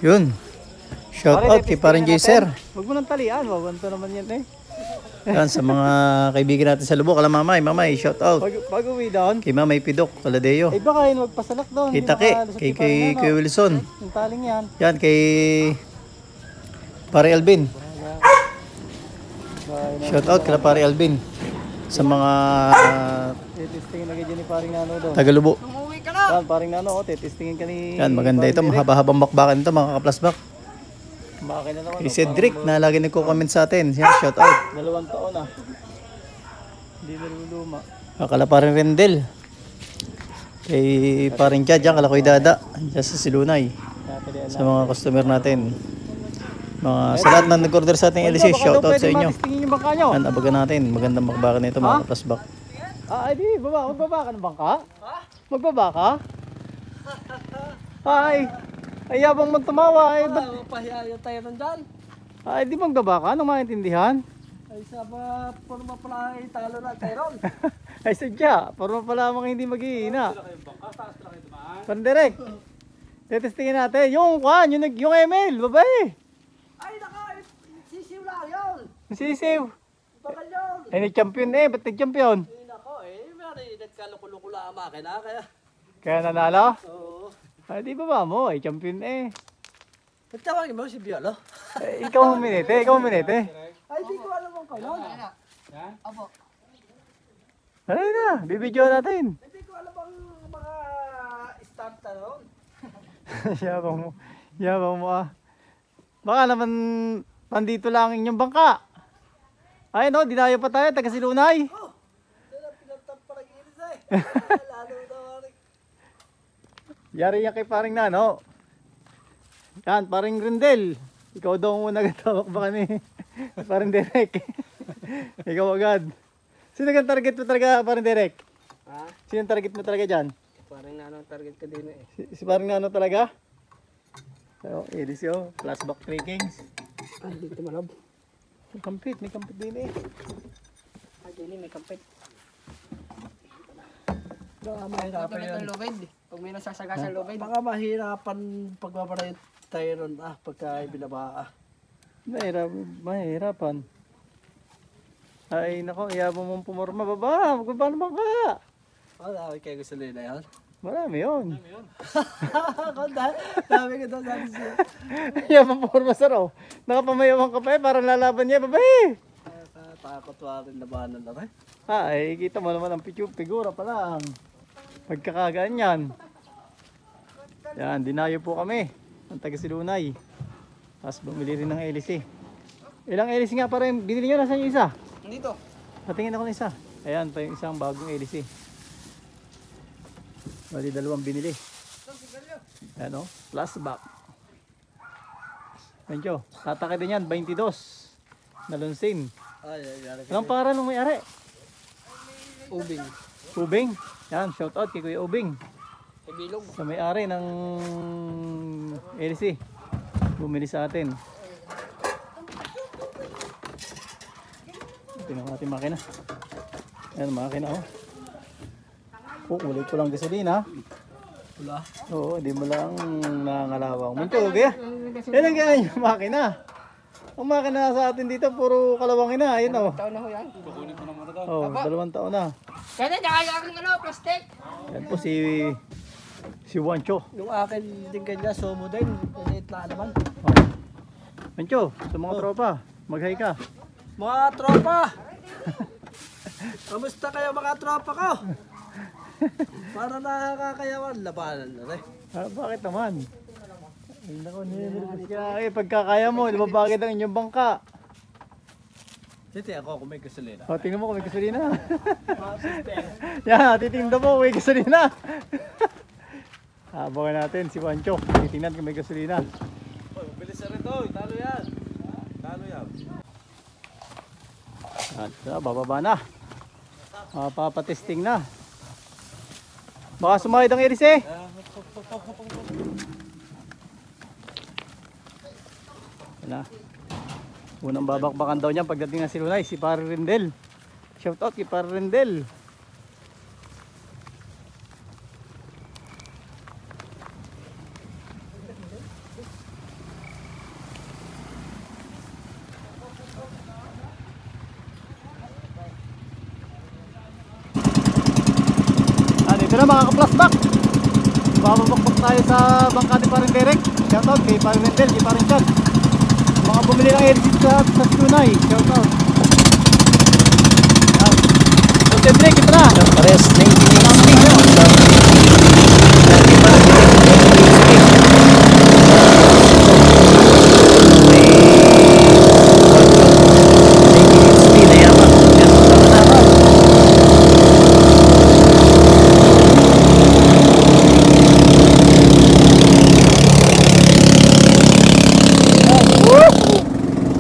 Yun. Shout out kay parang Jaser. Huwag mo nang talian, wawanto naman yan eh. Yan sa mga kaibigan natin sa Lubok. Kala Mamay, shout out. Pag uwi doon. Kay Mamay Pidok, Kaladeo. Eh baka yun magpasalak doon. Kay Take, kay Wilson. Yung taling yan. Yan kay Pare Alvin. Shout out kay Pare Alvin. Sa mga titistingin na ganyan ni paring Nano doon. Taga-Lubo. Umuwi ka na. Yan, paring Nano, titistingin ka ni... Yan, maganda ito. Mahaba-habang bakbakan ito, mga kaplasbak. Bakit na naman. Kay Cedric na lagi nagko-comment sa atin. Yan, shout out. 2 taon na. Hindi na luluma. Akala paring Rendel. Kay paring Chad, yan, kala ko'y Dada. Diyan sa Silunay. Sa mga customer natin. Sa lahat na nag-order sa ating LC, shout out sa inyo. Titistingin yung bangka nyo. Yan, abagan natin. Magandang bakbakan nito, mga kaplasbak. Di, magbaba ka ng bangka? Magbaba ka? Ay, ayabang magtumawa. Ay, Pahiya tayo nandyan. di magbaba ka? Anong maintindihan? Ay saba, forma pala ay talo na tayo ron. Ay sadya, parang pala mga hindi mag-iina. Panderek, titistingin natin. Yung email, babae. Ay naka, sisiw lang yun. Sisiw. Bagal yun. Ay, nag-champion but nag-champion. Ay nako may nagkalukulo ang makina kaya. Kaya nanalo? Oo. Ay, di ba mo? Ay, champion eh. Tawagin mo si Biolo. Ikaw huminete, Ay di ko alam ang kanon. Apo. Alay na, bibidyo natin. Hindi ko alam ang mga start na ron. Yabang mo ah. Baka naman, pandito lang ang inyong bangka. Ay no, dinayo pa tayo, taga Silunay. Oh, doon ang pinagtag parang inis eh. Lalo daw rin. Yari yan kay paring Nano. Yan, paring Rendel. Ikaw daw muna gatawak baka ni paring Derek. Ikaw agad. Sino ang target mo talaga, paring Derek? Ha? Sino ang target mo talaga dyan? Parang nanong target ka din eh. Si paring Nano talaga? So, edis yun. Flashback 3 Kings. Ay, dito malab. May kampit din eh. Ay, dili may kampit. Baka mahirapan yan. Pag may nasasaga sa lubid. Baka mahirapan pagbabaray tayo ron pagka binaba Mahirapan. Ay, nako, iyabang mong pumorma. Baba, magbaba naman ka. Dami kayo gusto nila yan. Marami yun. Dami ka daw sabi siya. Iyabang pumorma sa raw. Nakapamayawang ka pa eh, parang lalaban niya. Babae! Takot wa rin labanan na rin. Ay, kita mo naman ang figura pa lang. Pagkakagaan yan. Yan, dinayo po kami. Ang taga Silunay. Tapos bumili rin ng LC. Ilang LC nga pa rin? Binili nyo, nasan yung isa? Dito. Patingin ako ng isa. Ayan pa yung isang bagong LC. Bali, 2 binili. Ayan o, flashback. Medyo, tataka din yan, 22. Nalunsin. Anong para nung may-ari? Ubing. Ubing. Yan, shout out kay Kuya Ubing. Ibilog. Sa may-ari ng LC. Bumili sa atin. Tingnan natin makina. Ayan, makina oh. Ulit ko lang gasolina. Wala. Oo, di mo lang nangangalawang. Munto, kaya? Yan ang kaya yung makina. Ang makina sa atin dito, puro kalawangin na. Ayun o. Taon na ho yan. Oo, 2 taon na. Kaya nakakaking plastic. Yan po si Wancho. Yung akin din kanya, sumo din. Maliit na naman. Oh. Wancho, sa mga tropa, mag-hi ka. Mga tropa! Kamusta kayo mga tropa ko? Para nakakayawan, labanan na rin. Bakit naman? Ay, naku, nililibis ka. Pagkakaya mo, di ba bakit ang inyong bangka? Titi ako kung may gasolina. O, tingnan mo kung may gasolina. Yan, titingnan mo kung may gasolina. Abangan natin si Wancho. Titingnan kung may gasolina. Bilis na rin to, talo yan. Talo yan. At bababa na. Papatesting na. Baka sumahid ang iris eh. Yan na. Unang babakbakan daw niya pagdating ng Silunay, si Pare Rendel. Shout out kay Pare Rendel. Ito na mga ka-flashback. Bababakbak tayo sa bangka ni Paring Derek. Shoutout kay Paring Wendel, kay Paring Chad. Mga bumili ng LG sa Tunay. Shoutout. Content break, ito na. Pares 1960.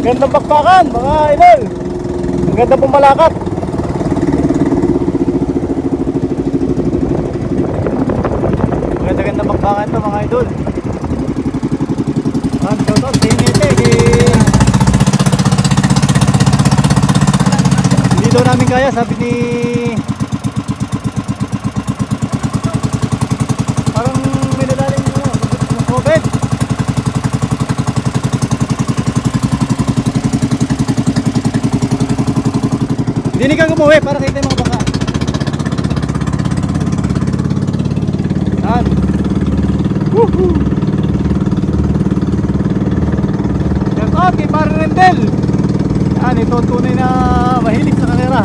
Gandang bakbakan, mga idol. Ang ganda pumalakat. Ganda-ganda bakbakan to mga idol. Shoutout kay Nete, hindi daw namin kaya, sabi ni parang may nalalim ng COVID. Dinig kang umuwi para kita yung mga baka. Yan. Woohoo! Shoutout kay Paring Rendel. Yan, ito ang tunay na mahilig sa kamera.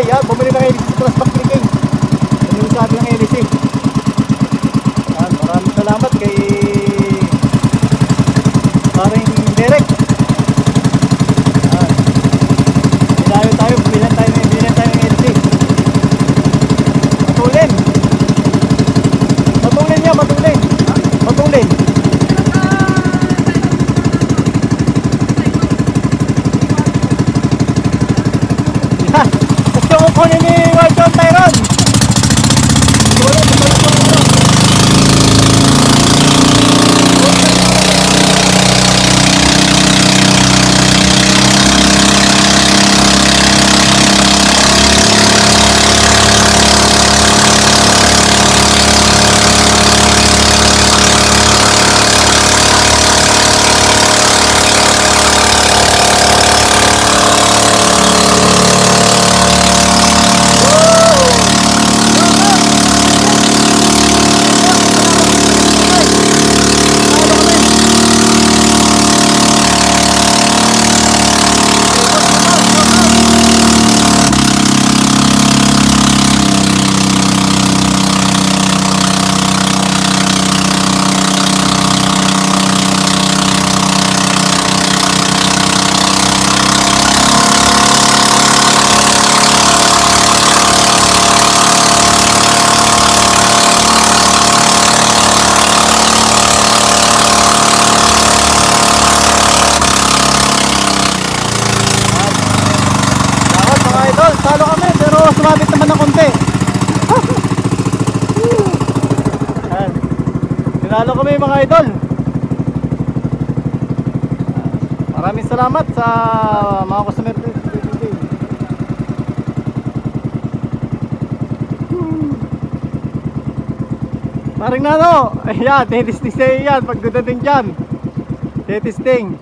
Yan, bumili ng LC sa Trust Bank King. Bumili sa atin ng LC. Yan, maraming salamat kay Paring Derek. Yan. Bilayo tayo, bilan tayo ng LC. Matulin. Matulin niya, matulin. Matulin. Nanalo kami mga idol. Maraming salamat sa mga customer dito. Paring Nano, ayan, testing sa'yo yan pag dudating dyan. Testing.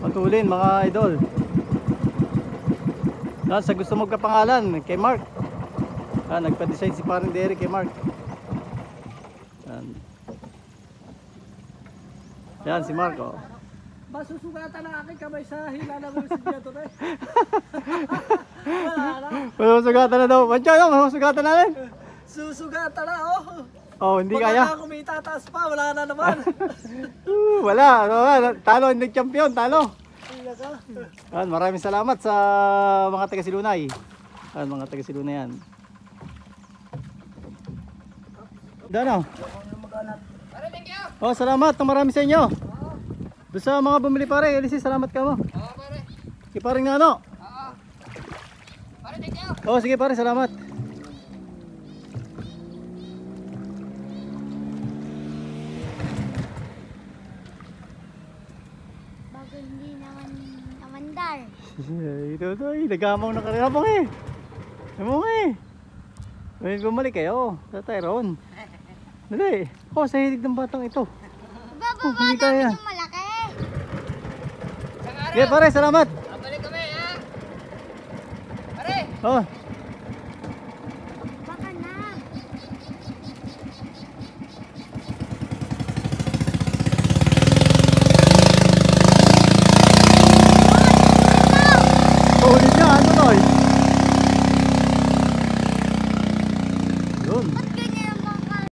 Matulin mga idol. Yan, sa gusto magkapangalan kay Mark. Nagpa-design si Paring Derek kay Mark. Yan si Mark, oh. Masusugatan ang aking kamay sa hila ng munisipyo to eh. Wala na. Masusugatan na daw. Mancha, no? Masusugatan na rin. Susugatan na oh. Oh, hindi kaya. Baka kumita taas pa, wala na naman. Wala. Talo, hindi champion. Talo. Hindi ka. Yan, maraming salamat sa mga taga Silunay. Yan, mga taga Silunay yan. Dano. Oh, salamat. Marami sa inyo. Doon sa mga bumili pare, LC, salamat ka mo. Oo, pare. Sige paring Nano. Oo. Pare, thank you. Oh, sige pare, salamat. Bago hindi naman namandar. Ito, nagamaw na karera mo eh. Mo eh. May bumalik kayo sa Tyrone. Dali. Oh, sa hilig ng batang ito. Bababa hindi kaya. namin yung malaki. Okay, pare, salamat. Balik kami ha. Pare. Oh,